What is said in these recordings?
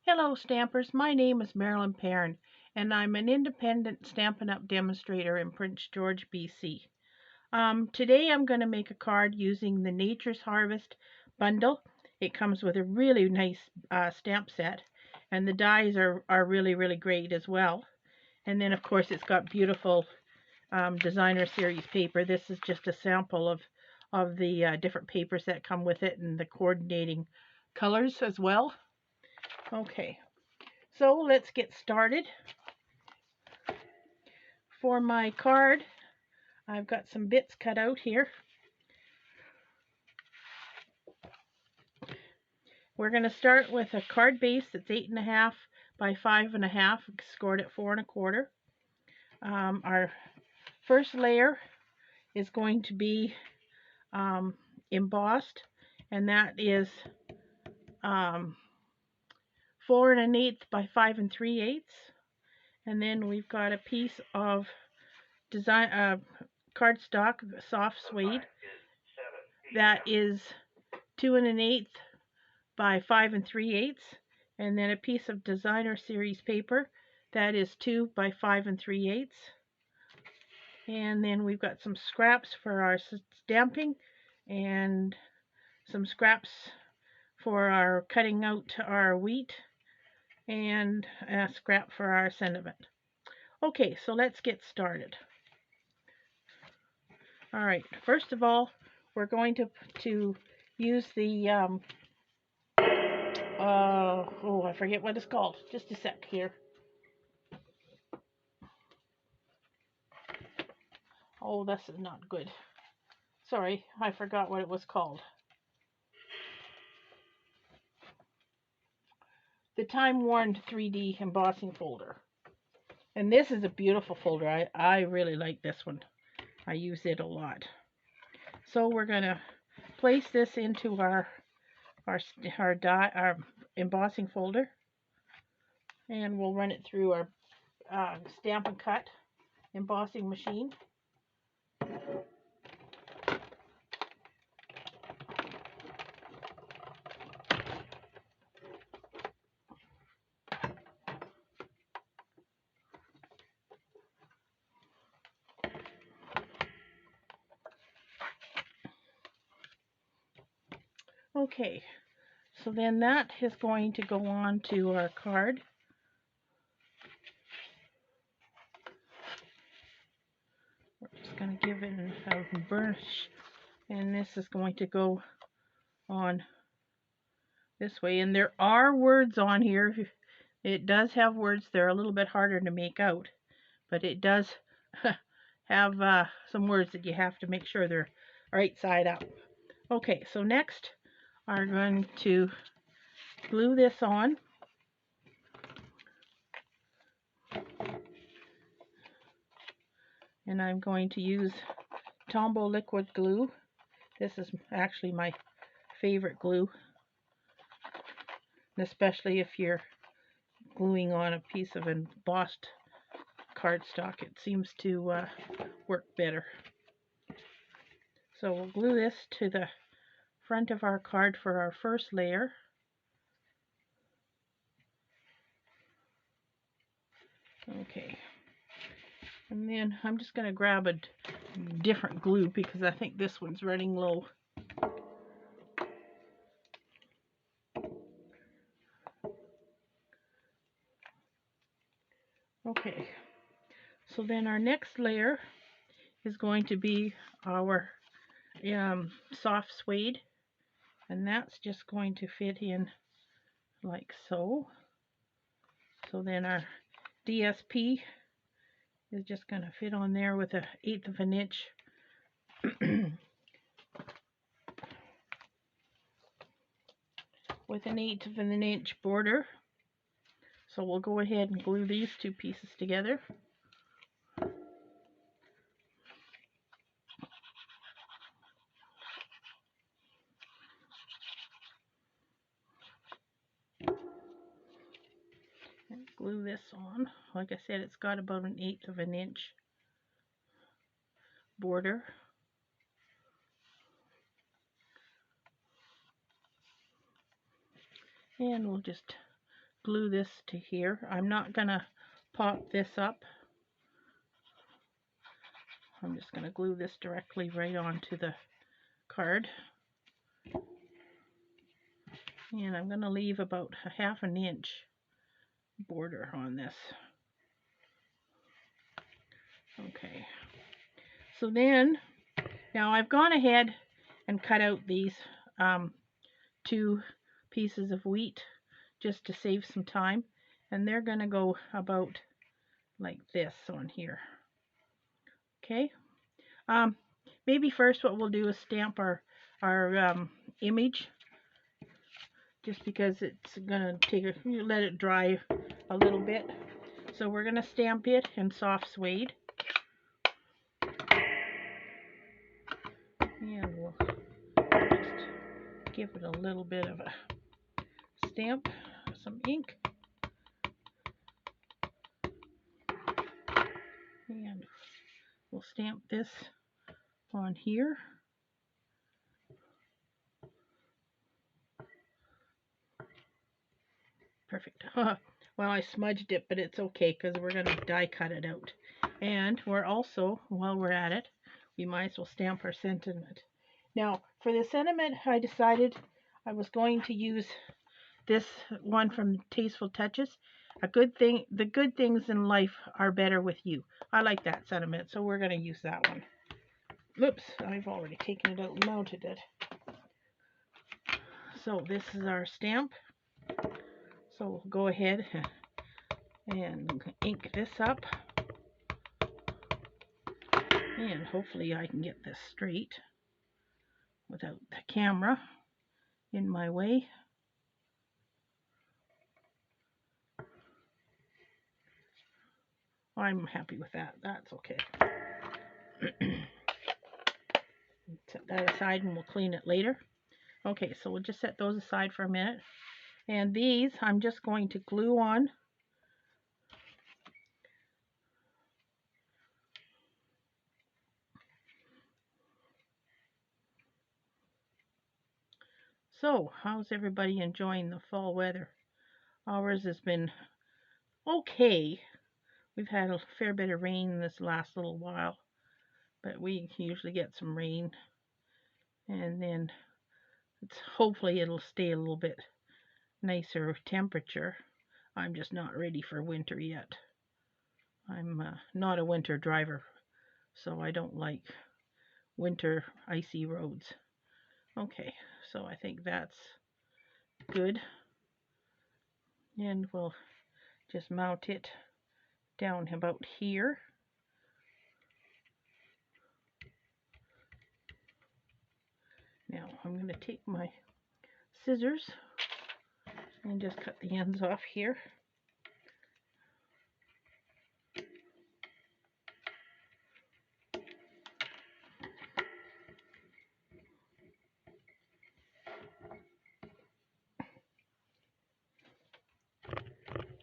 Hello Stampers, my name is Marilyn Perrin and I'm an independent Stampin' Up! Demonstrator in Prince George, BC. Today I'm going to make a card using the Nature's Harvest bundle. It comes with a really nice stamp set and the dies are really great as well. And then of course it's got beautiful designer series paper. This is just a sample of the different papers that come with it and the coordinating colors as well. Okay. So let's get started. For my card, I've got some bits cut out here. We're going to start with a card base that's 8.5 by 5.5, scored at 4.25. Our first layer is going to be embossed, and that is 4 1/8 by 5 3/8. And then we've got a piece of design cardstock, soft suede, that is 2 1/8 by 5 3/8, and then a piece of designer series paper that is 2 by 5 3/8. And then we've got some scraps for our stamping and some scraps for our cutting out our wheat and a scrap for our sentiment. Okay, so let's get started. All right, first of all, we're going to use the I forget what it's called. Just a sec here. Oh, this is not good. Sorry, I forgot what it was called. The Time Worn 3D embossing folder. And this is a beautiful folder. I really like this one. I use it a lot. So we're going to place this into our embossing folder, and we'll run it through our Stampin' Cut embossing machine. Okay, so then that is going to go on to our card. We're just going to give it a burnish, and this is going to go on this way. And there are words on here. It does have words. They're a little bit harder to make out, but it does have some words that you have to make sure they're right side up. Okay, so next I'm going to glue this on. And I'm going to use Tombow liquid glue. This is actually my favorite glue, especially if you're gluing on a piece of embossed cardstock. It seems to work better. So we'll glue this to the front of our card for our first layer. Okay. And then I'm just going to grab a different glue because I think this one's running low. Okay, so then our next layer is going to be our soft suede, and that's just going to fit in like so. So then our DSP is just going to fit on there with 1/8 of an inch with an 1/8 of an inch border. So we'll go ahead and glue these two pieces together. And glue this on. Like I said, it's got about an 1/8 of an inch border. And we'll just glue this to here. I'm not gonna pop this up. I'm just gonna glue this directly right onto the card. And I'm gonna leave about a ½ inch border on this. Okay. So then, now I've gone ahead and cut out these 2 pieces of wheat just to save some time, and they're going to go about like this on here. Okay. Maybe first what we'll do is stamp our image, just because it's gonna take let it dry a little bit. So we're gonna stamp it in soft suede, and we'll just give it a little bit of a stamp, some ink, and we'll stamp this on here. Perfect. Well, I smudged it, but it's okay because we're going to die cut it out. And we're also, while we're at it, we might as well stamp our sentiment. Now, for the sentiment, I decided I was going to use this one from Tasteful Touches. The good things in life are better with you. I like that sentiment, so we're going to use that one. Oops, I've already taken it out and mounted it. So this is our stamp. So we'll go ahead and ink this up. And hopefully I can get this straight without the camera in my way. I'm happy with that. That's okay. Set that aside and we'll clean it later. Okay, so we'll just set those aside for a minute. And these I'm just going to glue on. So, how's everybody enjoying the fall weather? Ours has been okay. We've had a fair bit of rain this last little while, but we usually get some rain, and then hopefully it'll stay a little bit nicer temperature. I'm just not ready for winter yet. I'm not a winter driver, so I don't like winter icy roads. Okay, so I think that's good. And we'll just mount it down about here. Now I'm going to take my scissors and just cut the ends off here.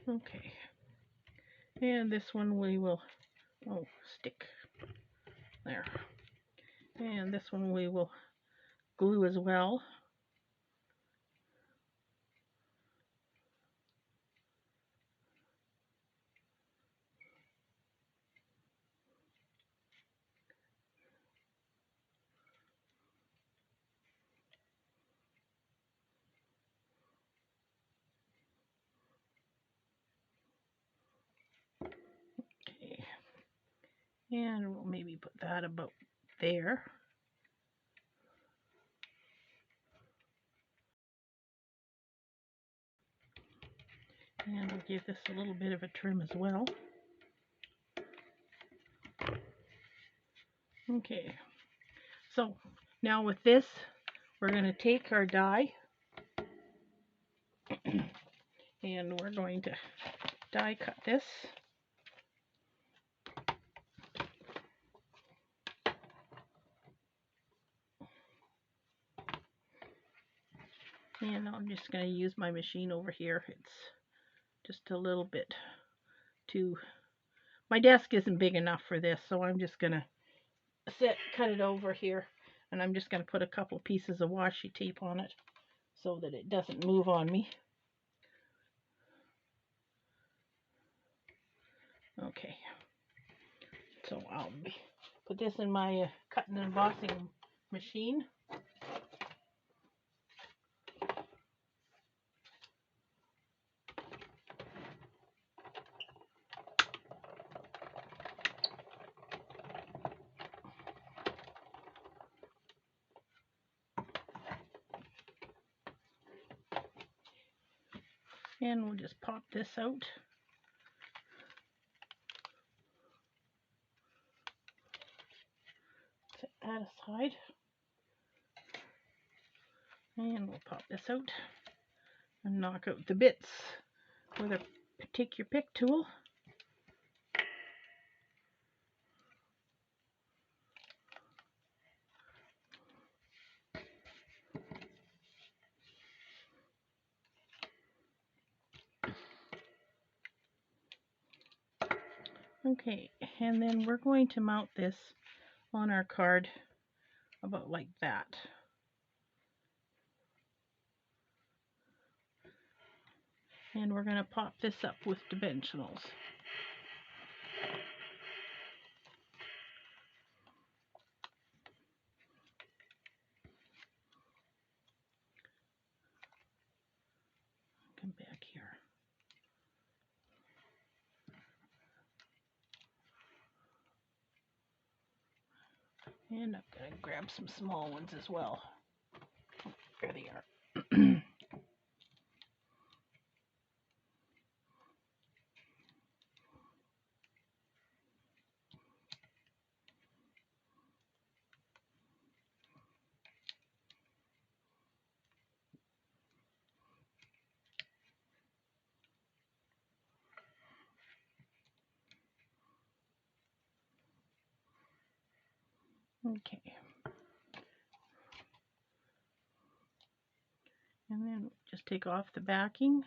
Okay, and this one we will stick there, and this one we will glue as well. Okay, and we'll maybe put that about there. And we'll give this a little bit of a trim as well. Okay, so now with this, we're going to take our die and we're going to die cut this. And I'm just going to use my machine over here. It's just a little bit too... My desk isn't big enough for this, so I'm just going to cut it over here. And I'm just going to put a couple pieces of washi tape on it so that it doesn't move on me. So I'll put this in my cutting and embossing machine. And we'll just pop this out. Set that aside. And we'll pop this out and knock out the bits with a take your pick tool. Okay, and then we're going to mount this on our card about like that. And we're going to pop this up with dimensionals. Come back here. And I'm going to grab some small ones as well. There they are. Okay. And then just take off the backing.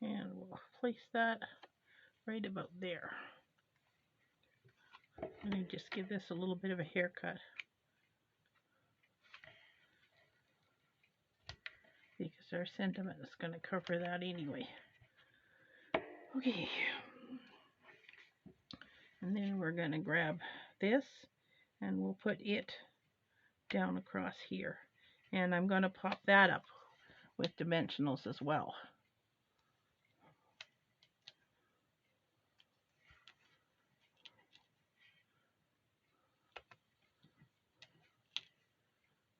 And we'll place that right about there. Let me just give this a little bit of a haircut, because our sentiment is going to cover that anyway. Okay. And then we're going to grab this and we'll put it down across here. And I'm going to pop that up with dimensionals as well.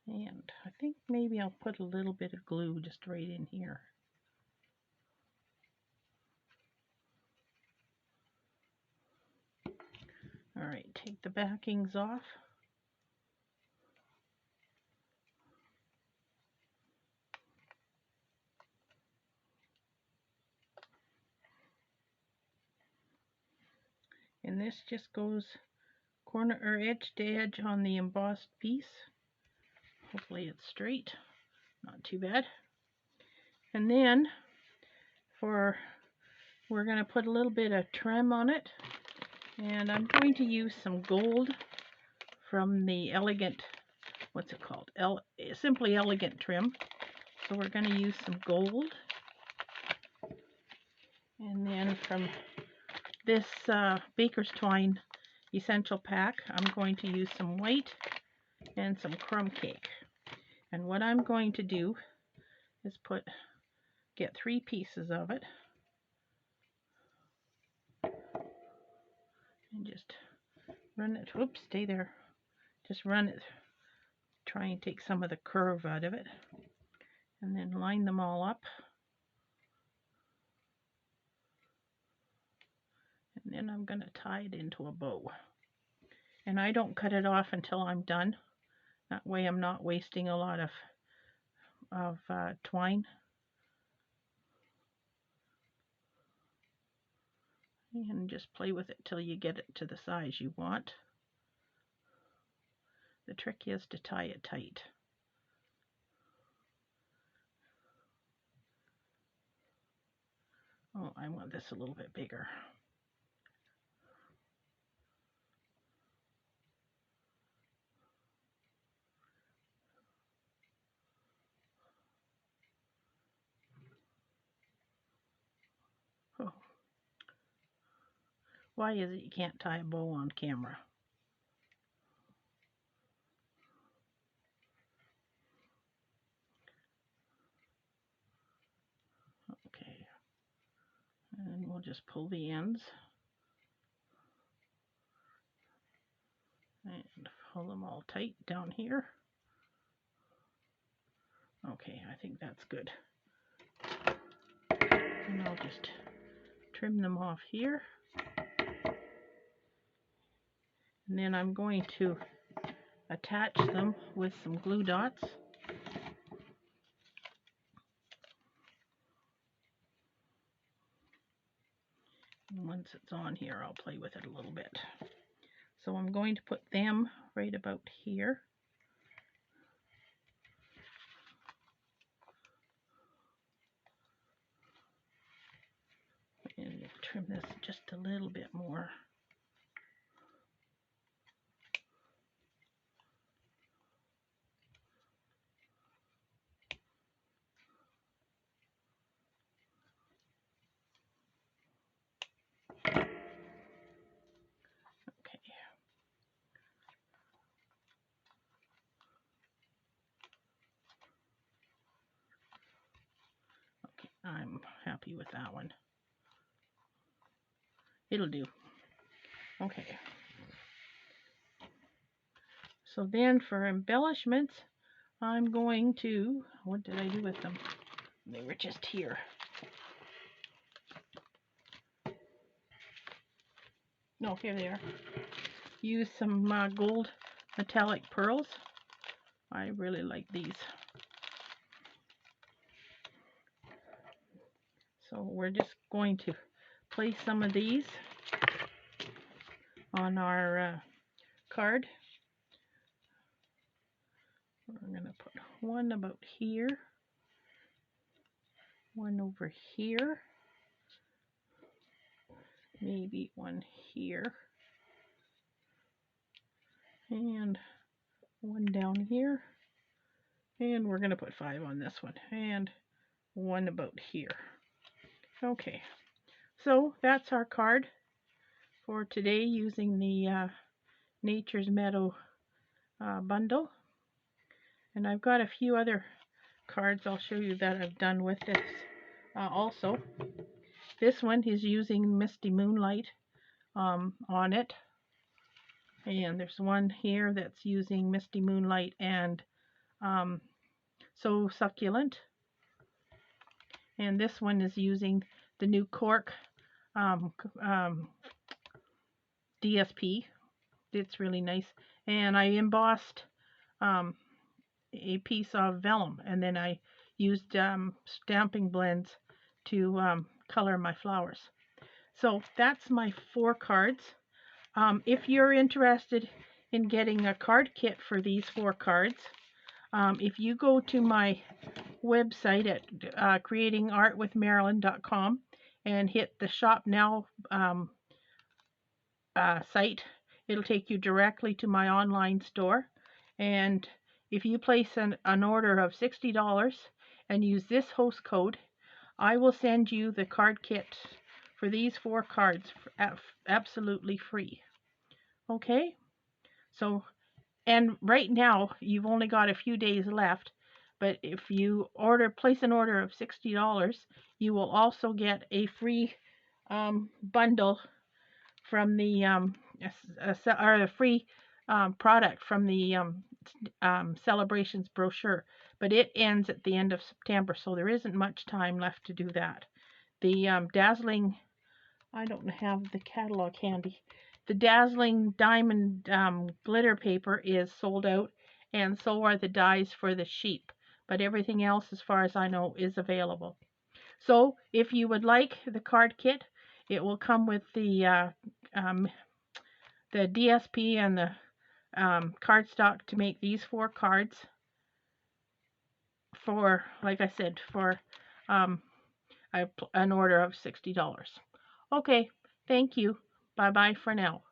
And I think maybe I'll put a little bit of glue just right in here. All right, take the backings off. And this just goes corner or edge to edge on the embossed piece. Hopefully it's straight, not too bad. And then we're going to put a little bit of trim on it. And I'm going to use some gold from the Elegant, what's it called? Simply Elegant trim. So we're going to use some gold. And then from this Baker's Twine Essential Pack, I'm going to use some white and some crumb cake. And what I'm going to do is get 3 pieces of it and just run it. Whoops, stay there. Just run it. Try and take some of the curve out of it. And then line them all up. And then I'm going to tie it into a bow. And I don't cut it off until I'm done. That way I'm not wasting a lot of twine. And just play with it till you get it to the size you want. The trick is to tie it tight. Oh, I want this a little bit bigger. Oh, why is it you can't tie a bow on camera? Okay, and we'll just pull the ends and pull them all tight down here. Okay, I think that's good. And I'll just trim them off here. And then I'm going to attach them with some glue dots. And once it's on here, I'll play with it a little bit. So I'm going to put them right about here. And we'll trim this just a little bit more. Okay. Okay, I'm happy with that one. It'll do. Okay. So then for embellishments, I'm going to, what did I do with them? They were just here. No, here they are. Use some gold metallic pearls. I really like these. So we're just going to place some of these on our card. We're going to put one about here, one over here, maybe one here, and one down here, and we're going to put 5 on this one, and one about here. Okay, so that's our card for today using the Nature's Meadow bundle. And I've got a few other cards I'll show you that I've done with this also. This one is using Misty Moonlight on it. And there's one here that's using Misty Moonlight and So Succulent. And this one is using the new cork DSP. It's really nice. And I embossed a piece of vellum, and then I used stamping blends to color my flowers. So that's my 4 cards. If you're interested in getting a card kit for these 4 cards, if you go to my website at creatingartwithmarilyn.com and hit the Shop Now site, it'll take you directly to my online store. And if you place an order of $60 and use this host code, I will send you the card kit for these 4 cards for absolutely free. Okay? So, and right now, you've only got a few days left, but if you place an order of $60, you will also get a free bundle from the or a free product from the celebrations brochure, but it ends at the end of September, so there isn't much time left to do that. The dazzling, I don't have the catalog handy. The dazzling diamond glitter paper is sold out, and so are the dies for the sheep, but everything else, as far as I know, is available. So if you would like the card kit, it will come with the DSP and the cardstock to make these 4 cards for, like I said, for an order of $60. Okay, thank you. Bye bye for now.